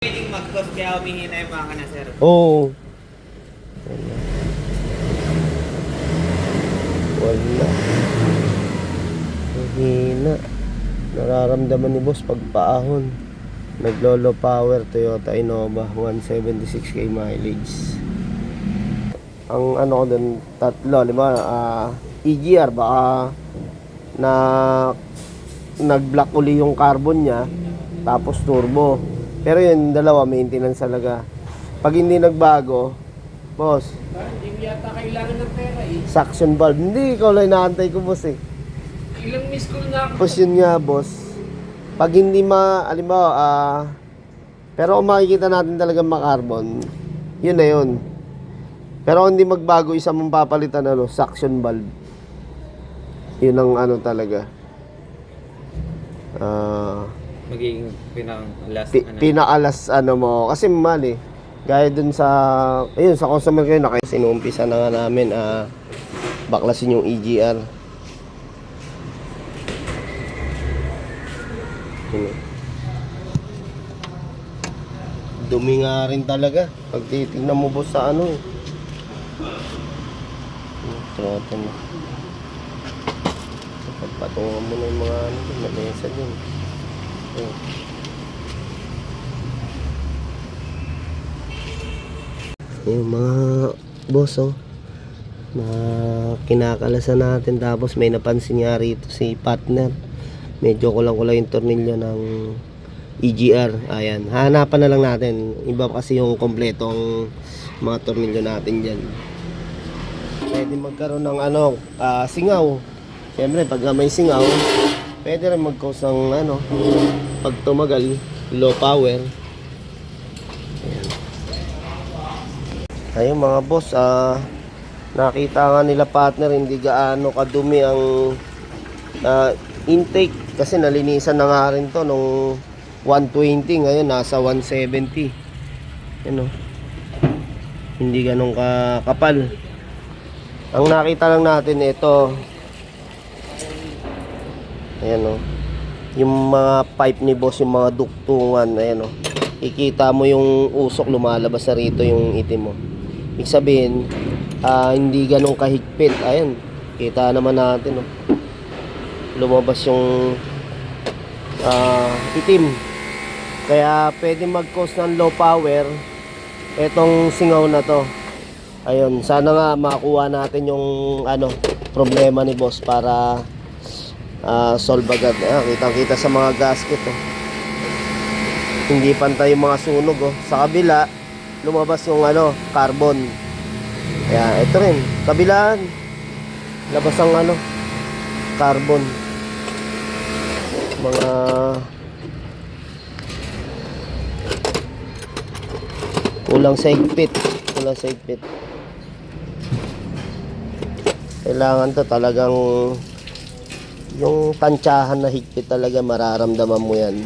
Pwedeng mag-cost kaya humihina yung makina, sir. Oo. Wala. Wala. Mahina. Nararamdaman ni boss pagpaahon. Naglolo power Toyota Innova 176k mileage. Ang ano ko dun, tatlo, diba? EGR baka na nag-block uli yung carbon niya, tapos turbo. Pero yun, dalawa, maintenance talaga. Pag hindi nagbago, boss, Hindi mo yata kailangan ng pera eh. suction valve. Hindi, ikaw lang inaantay ko, boss eh. Ilang miss call na ako. Boss, yun nga, boss. Pag hindi pero kung makikita natin talaga makarbon, yun na yun. Pero kung hindi magbago, isa mong papalitan, suction valve. Yun ang ano talaga. Magiging pinaka-last Pinakalas ano mo. Kasi mali. Gaya dun sa, ayun, sa customer kayo, sinumpisa na nga namin, baklasin yung EGR. Yun. Dumi nga rin talaga. Pag titignan mo boss sa ano eh. Ito na. Pagpatungan mo na yung mga ano dun, nabesa dun. Ayun. Yung mga boss mga kinakalasan natin, tapos may napansin nga rito si partner, medyo kulang-kulang yung tornilyo ng EGR. Ayan, hanapan na lang natin, iba kasi yung kompletong mga tornilyo natin dyan. Pwede magkaroon ng singaw. Siyempre pag may singaw, pwede rin mag-cause ng pag tumagal, low power. Ayun mga boss, nakita nga nila partner, hindi gaano kadumi ang intake, kasi nalinisan na nga rin to nung 120, ngayon nasa 170. Hindi ganun kakapal. Ang nakita lang natin ito, ayan yung mga pipe ni boss, yung mga duktungan, ayan ikita mo yung usok, lumalabas na rito yung itim mo. Ibig sabihin, hindi ganun kahigpit. Ayan, kita naman natin lumabas yung itim. Kaya pwede mag-cause ng low power etong singaw na to. Ayun, sana nga makuha natin yung problema ni boss para solve agad. Kitang-kita sa mga gasket hindi pantay yung mga sunog sa kabila, lumabas yung carbon. Kaya ito rin, kabilaan, labas ang carbon. Mga kulang sa higpit. Kailangan to talagang yung tansyahan na higpit talaga, mararamdaman mo yan.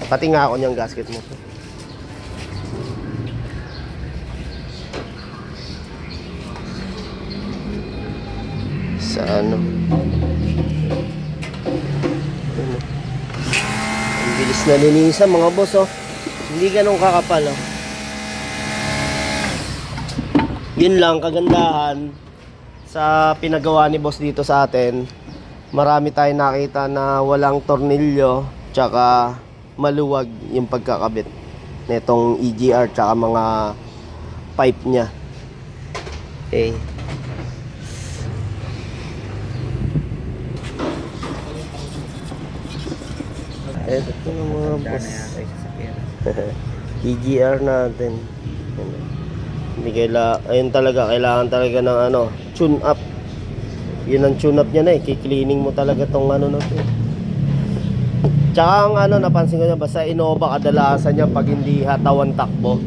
Pati nga ako niyang gasket mo. Sa ang bilis na linisan mga boss hindi ganun kakapal Yun lang kagandahan sa pinagawa ni boss dito sa atin. Marami tayong nakita na walang tornilyo, tsaka maluwag yung pagkakabit nitong EGR tsaka mga pipe niya. Okay. Ito na mga boss. EGR natin. Hindi ayun talaga, kailangan talaga ng tune up. Yun ang tune up niya na kikleaning mo talaga tong na to. Tsaka ang napansin ko niya, basta Innova kadalasan niya pag hindi hatawan takbo.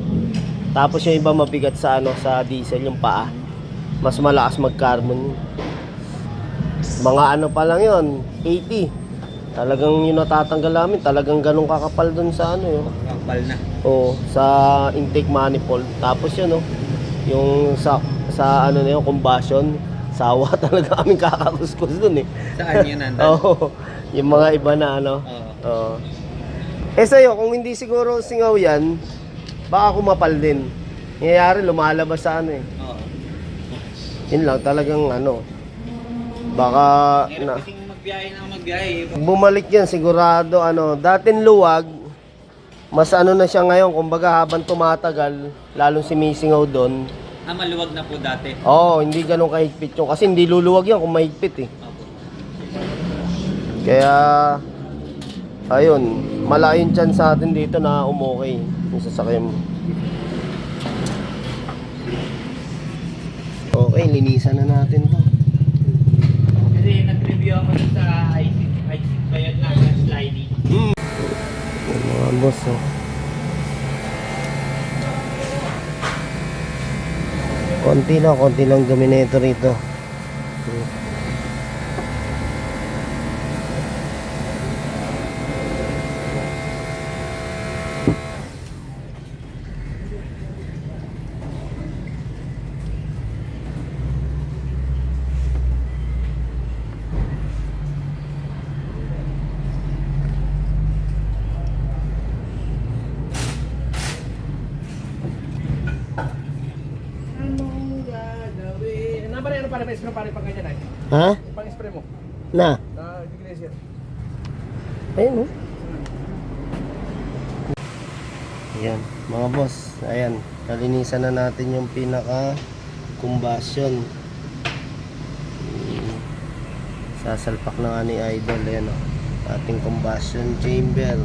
Tapos yung iba mabigat sa sa diesel, yung paa. Mas malakas mag-carbon. Mga pa lang yun, 80. Talagang yung natatanggal namin, talagang ganun kakapal dun sa Kakapal na. sa intake manifold. Tapos yun yung sa yung combustion, sawa talaga kami kakakuskus dun Saan yun nandun? yung mga iba na Oo. Eh sa'yo, kung hindi siguro singaw yan, baka kumapal din. Nangyayari, lumalabas sa ano eh. Oo. Yun lang, talagang ano. Baka na, Hirap kasing magbiyahe ng magbiyahe. bumalik yan sigurado ano. Dating luwag, mas ano na siya ngayon. Kumbaga habang tumatagal, lalong sumisingaw doon. Maluwag na po dati. Oo, hindi ganun kahigpit yung. Kasi hindi luluwag yan kung mahigpit eh. Opo. Kaya, ayun, malaking chance sa atin dito na umokay yung sasakyan mo. Okay, linisan na natin to. Kasi nag-review ako dun sa IC bayad na sliding. Yung mga boss, oh. Konti lang gaminito rito. Anong gagawin? Ano ba rin spray pare pang ganyan ay? Ha? Pang spray mo? Na? Iglesia. Ayun, oh. Ayan, mga boss. Ayan, kalinisan na natin yung pinaka combustion. Sasalpak na nga ni Idol. Ayan, oh. Ating combustion chamber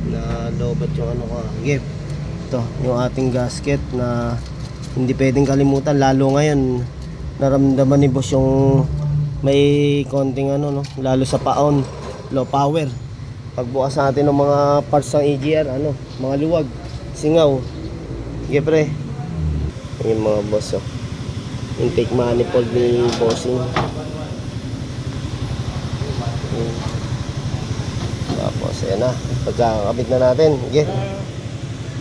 na lobat yung ano ko. Gift. Ito, yung ating gasket na hindi pwedeng kalimutan. Lalo ngayon, naramdaman ni boss yung may konting ano, no? Lalo sa paon, low power. Pagbukas natin ng mga parts ng EGR, ano, mga luwag, singaw. Sige pre. Yung mga boss, oh. Intake manifold ni bossing. Tapos, ayan na. Pagkakabit na natin. Sige.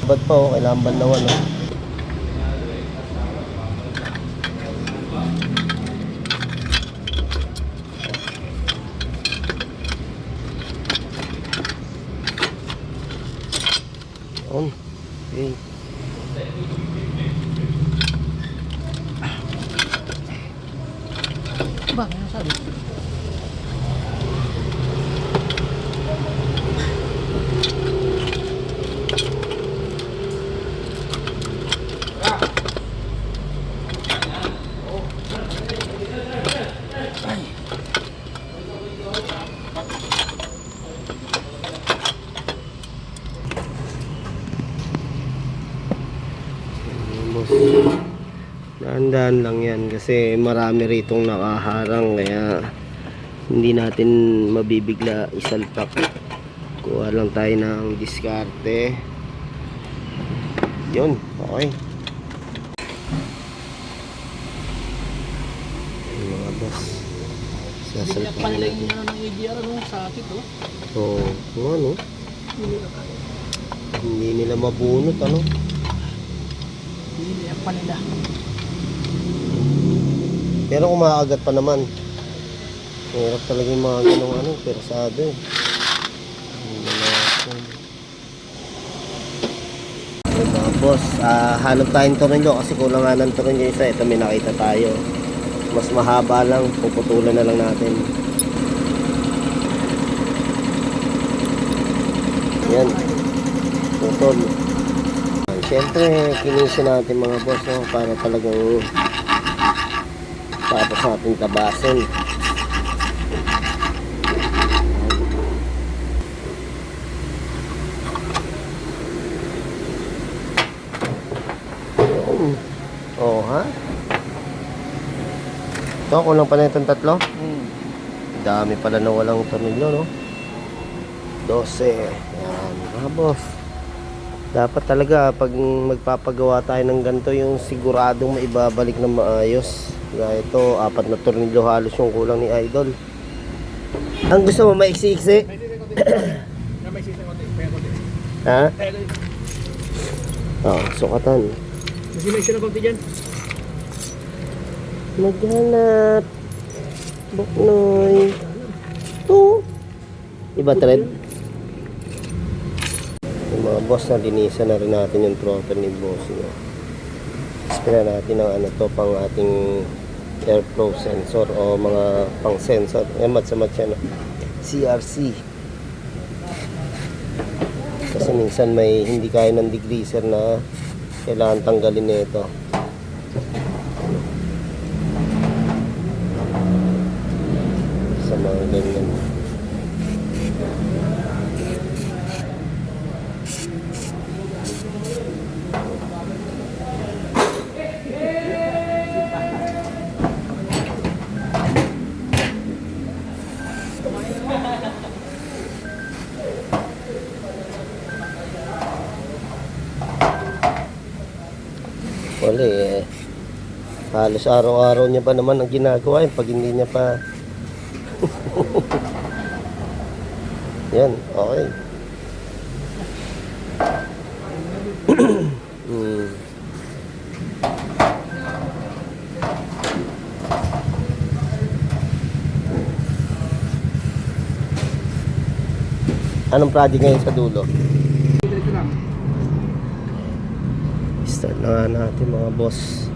Ba't pa, oh. Kailangan bandawan, oh. On. Okay. Ba, ano sabi? Boss, dahan-dahan lang yan kasi marami ritong nakaharang kaya hindi natin mabibigla isalpak. Kuha lang tayo ng diskarte. Yun, okay. Yung mga boss, sasalpak Panila natin. yung ano ng EGR ano, sa akin to. Oo, ano, hindi nila mabunot, ano. Hindi pa nila. Pero kumakagat pa naman. Hirap talaga yung mga ganong ano, persado eh. Mga boss, hanap tayong tornilyo kasi kulang nga ng tornilyo isa. Ito may nakita tayo. Mas mahaba lang, puputulan na lang natin. Yan. Putol. Siyempre, kinisin natin mga boss, no, para talagang tapos natin tabasin. Oh, ha? Ito, kulang pa na itong tatlo. Dami pala na walang tornilyo, no? 12. Yan, mga boss. Dapat talaga pag magpapagawa tayo ng ganito yung siguradong maibabalik na maayos. Gaya ito, 4 na tornilyo halos yung kulang ni Idol. Ang gusto mo maiksi-iksi? May sisang konti. Kaya konti. Ha? Kaya konti. Oh, sukatan. May sisang konti dyan. Maghanap. Buknoy. Ito. Iba thread? Mga boss, na linisan na rin natin yung throttle ni boss niya. Spray natin ng ano to, pang ating airflow sensor o mga pang sensor. Mat siya, no? CRC. Kasi minsan may hindi kaya ng degreaser na kailangan tanggalin nito. Sa mga ganyan. Wala eh. Halos araw-araw niya pa naman ang ginagawa yun pag hindi niya pa. Yan, okay. Anong project ngayon sa dulo? Dito lang. Start na nga natin mga boss.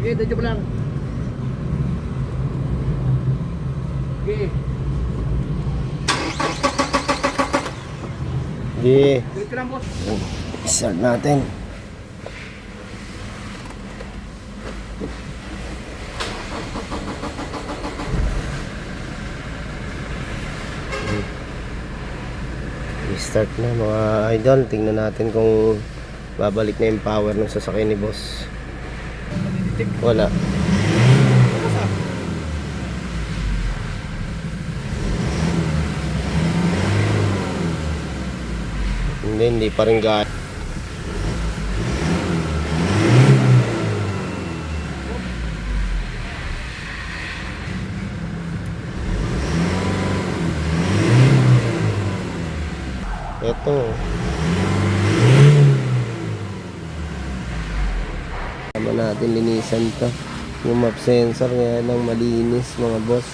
Okay, dito mo lang. Okay. Di, Dito lang, boss. start natin. Start na mga idol. Tingnan natin kung babalik na yung power ng sasakyan ni boss. Wala. Hindi pa rin gaya. Ito. Tama natin linisan to. Yung map sensor nga lang malinis mga boss.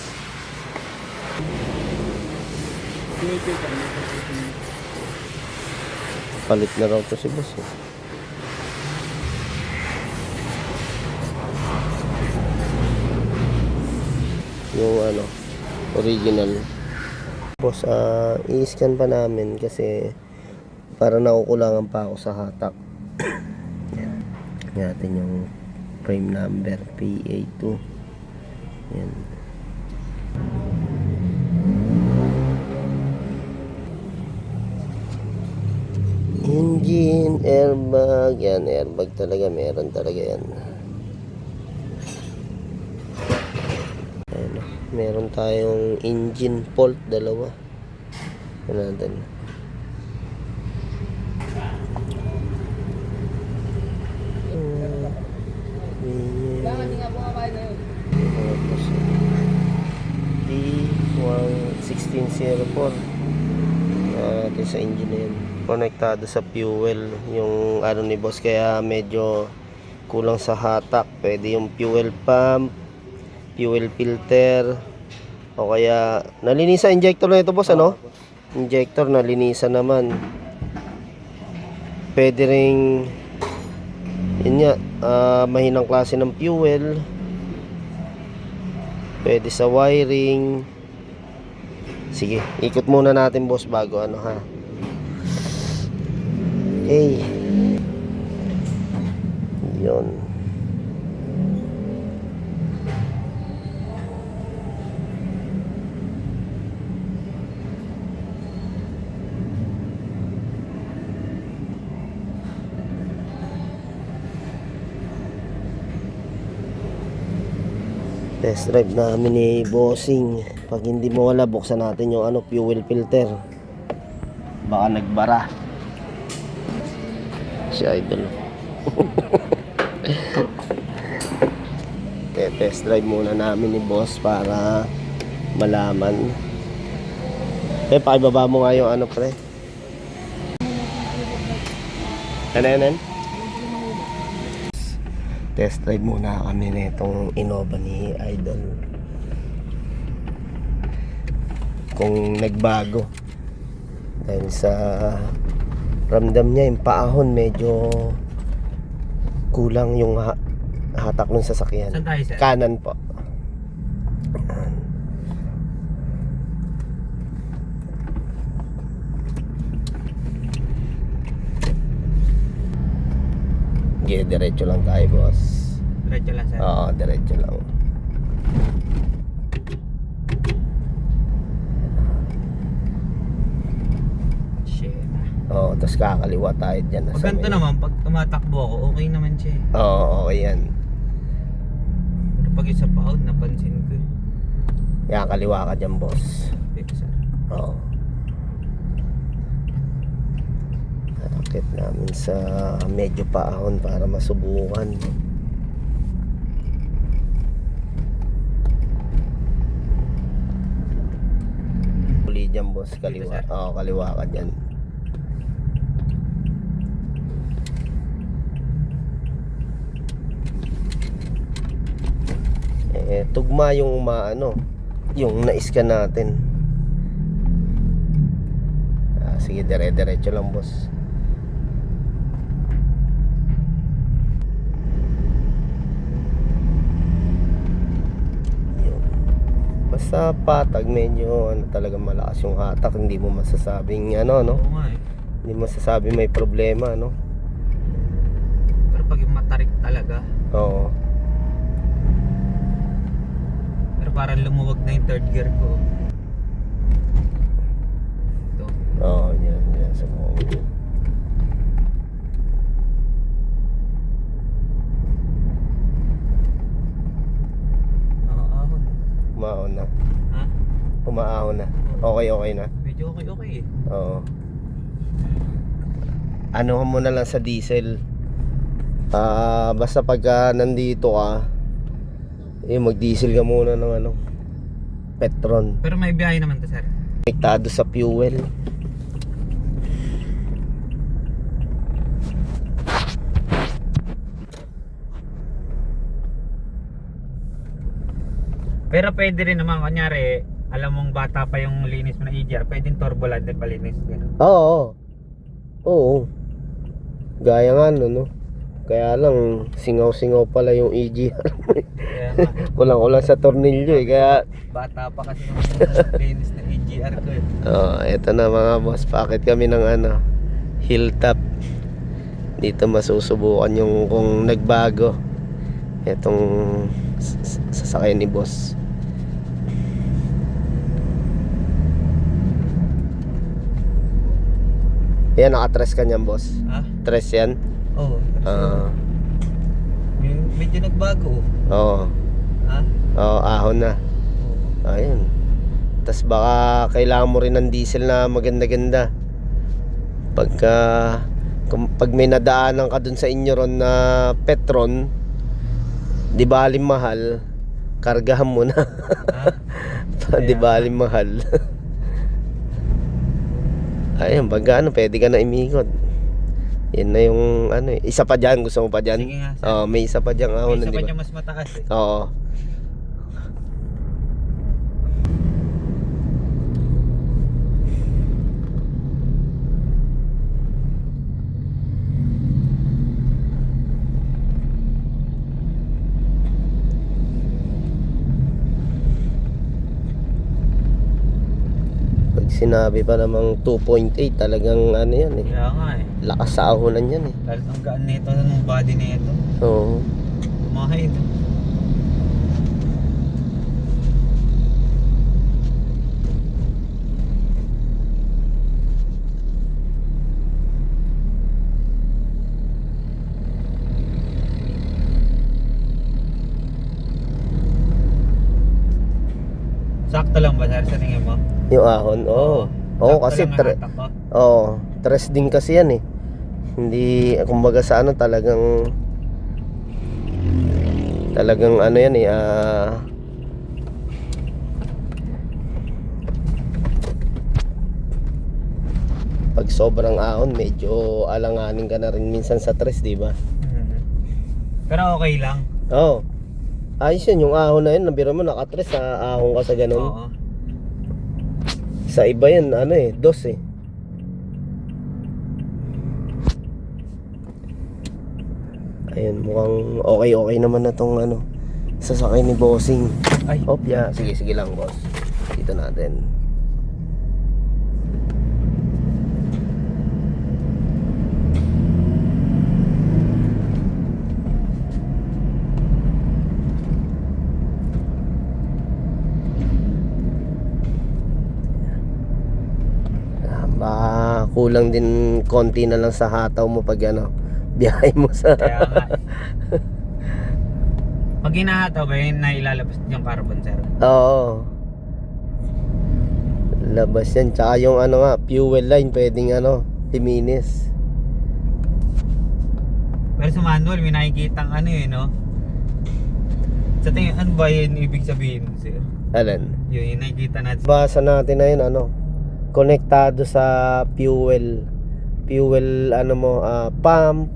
Palit na raw to si boss eh. Yung ano, original. Boss, i-scan pa namin kasi para nakukulangan pa ako sa hatak. Yan. Natin yung frame number PA2. Yan. Engine, airbag. Yan, airbag talaga. Meron talaga yan. Ayan, meron tayong engine fault, dalawa. Yan natin. D1604 natin sa engine na yun. Konektado sa fuel yung ano ni boss, kaya medyo kulang sa hatak. Pwede yung fuel pump, fuel filter, o kaya nalinisan injector na ito boss, ano? Injector nalinisan naman. Pwede ring yun nga, mahinang klase ng fuel. Pwede sa wiring. Sige, ikot muna natin boss bago ano ha. Okay. Yun. Test drive namin ni bossing. Pag hindi mo wala, buksan natin yung ano, fuel filter. Baka nagbara si idol. Test drive muna namin ni boss para malaman. Pakibaba mo nga yung ano pre. Ano? Test drive muna kami nitong Innova ni idol. Kung nagbago dahil sa Ramdam niya yung paahon, medyo kulang yung hatak ng sasakyan. Saan tayo, sir? Kanan po. Okay, diretso lang tayo, boss. Diretso lang, sir. Oo, diretso lang. Shit. Oo, tapos kakaliwa tayo dyan. Pag ganito naman, pag tumatakbo ako, okay naman siya eh. Oo, okay yan. Pero pag isa pa out, napansin ko eh. Kakaliwa ka dyan, boss. Thank you, sir. Oo. Akit namin sa medyo paahon para masubukan. Uli dyan, boss. Kaliwa. Dito, sir? Oo, kaliwa ka dyan. Tugma yung yung na-scan natin. Sige, dire-diretso lang, boss. Yun. Basta patag, medyo talaga malakas yung hatak. Hindi mo masasabing no? Oo nga eh. Hindi mo masasabing may problema, no? Pero pag yung matarik talaga, Oo. pero parang lumuwag na yung third gear ko. Ito. Oo, yan sa mga. Nakakaahon. Umaahon na. Ha? Umaahon na. Okay na. Medyo okay eh. Oo. Ano mo na lang sa diesel. Basta pagka nandito ka, mag-diesel ka muna ng Petron. Pero may biyahe naman to, sir. Konektado sa fuel. Pero pwede rin naman, kunyari, alam mong bata pa yung linis mo na EGR, pwedeng turbo din palinis. Gano'n. Oo. Gaya nga no. Kaya lang, singaw-singaw pala yung EGR. Kaya nga, Kulang-kulang sa tornilyo eh. Kaya, bata pa kasi yung linis na EGR ko eh. eto na mga boss. Pakit kami ng hilltop. Dito masusubukan yung kung nagbago. Etong sasakyan ni boss. Yan, nakatres ka niyan, boss. Ha? Tres yan? Oo. Medyo nagbago. Oo. Ha? Oo, ahon na. Oo. Ayun. Tas baka kailangan mo rin ng diesel na maganda-ganda. Pag may nadaanan ka dun sa inyo ron na Petron, di ba halim mahal, kargahan mo na. Di ba halim mahal. Ayun, pwede ka na imikot. Yan na yung isa pa dyan, gusto mo pa dyan? Sige nga, sir. May isa pa dyan ahon, May isa di pa ba? niya mas mataas eh. Oo. Pag sinabi pa namang 2.8, talagang yan eh. Kaya nga eh. Lakas sa ahonan yan eh. Lalo ang gaan nito ng body nito. Oo. Kumahid. Sakto lang ba, sir, sa tingin mo? Yung ahon, oo. Oo, kasi Sakto lang ang hatak ko. tres din kasi yan eh. Hindi, kumbaga sa talagang yan eh, pag sobrang ahon, medyo alanganin ka na rin minsan sa tres, di ba? Pero okay lang. Oo. Ayos yun, yung ahon na yun, nabira mo, nakatres, ahon ka sa ganun. Oo. Sa iba yan, dos eh. Ayun, mukhang okay naman na tong ano, sasakay ni Bossing. Ay. Opya. Sige lang, boss. Dito natin. Baka kulang din konti na lang sa hataw mo pag ano, biyahe mo sa Kaya nga. Pag hinahataw ba yun na ilalabas yung carbon, sir? Oo. Labas yan. Tsaka yung ano nga, fuel line, pwedeng ano, liminis. Pero sa manual, may nakikitang ano eh, no? Sa tingin, ano ba yun ibig sabihin, sir? Alin? Yun, yung nakikita natin. Basa natin na yun, ano, konektado sa fuel ano mo, pump,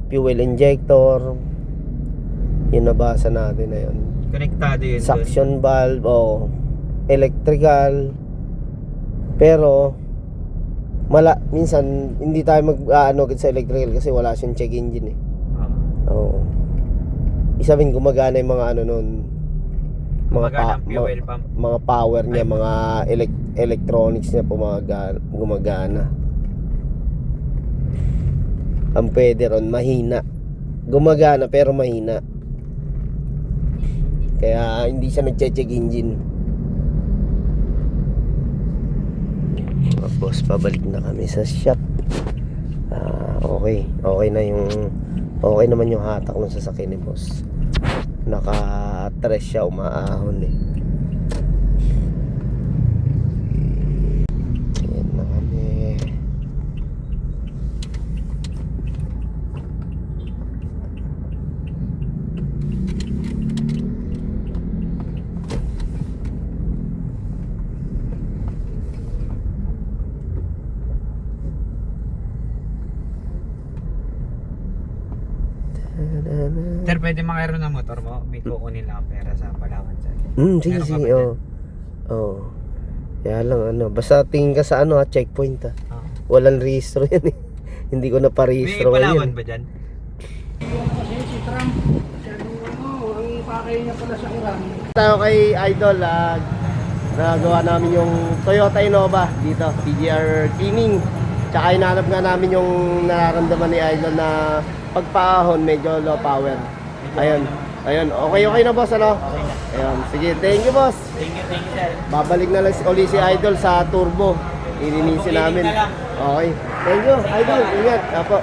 fuel injector. Yun nabasa natin na yun. Konektado yun. Suction valve o electrical. Pero minsan hindi tayo mag-ano sa electrical kasi wala siyang check engine eh. Oo. Isabihin gumagana yung mga ano nun, Gumagana ang fuel pump. mga power niya, mga electronics niya gumagana. Ang pwede ron mahina. Gumagana pero mahina. Kaya hindi siya nagche-check engine. Mga boss, pabalik na kami sa shop. Okay naman yung hatak ng sasakyan ni boss. Naka-tres siya, umaahon eh. Ayan na kami. Sir, pwede makairon ng motor mo? May kukunin lang ang pera sa Palawan, sir. Sige, Meron ka sige, ba oo. Oo. Kaya lang ano, basta tingin ka sa ano, checkpoint Oo. Walang rehistro yan eh. Hindi ko na May pa-rehistro Palawan yan. ba dyan? Kasi si Trump, masyadong ano, ang pakay niya pala sa Iran. Tayo kay Idol, nagawa namin yung Toyota Innova dito, PGR cleaning. Tsaka hinanap nga namin yung nararamdaman ni Idol na pagpaahon, medyo low power. Ayun, okay na boss, ano? Ayun, sige, thank you boss. Thank you, sir. Babalik na lang uli si Idol sa turbo. Ilinisin namin. Okay. Thank you, Idol. Ingat. Apo.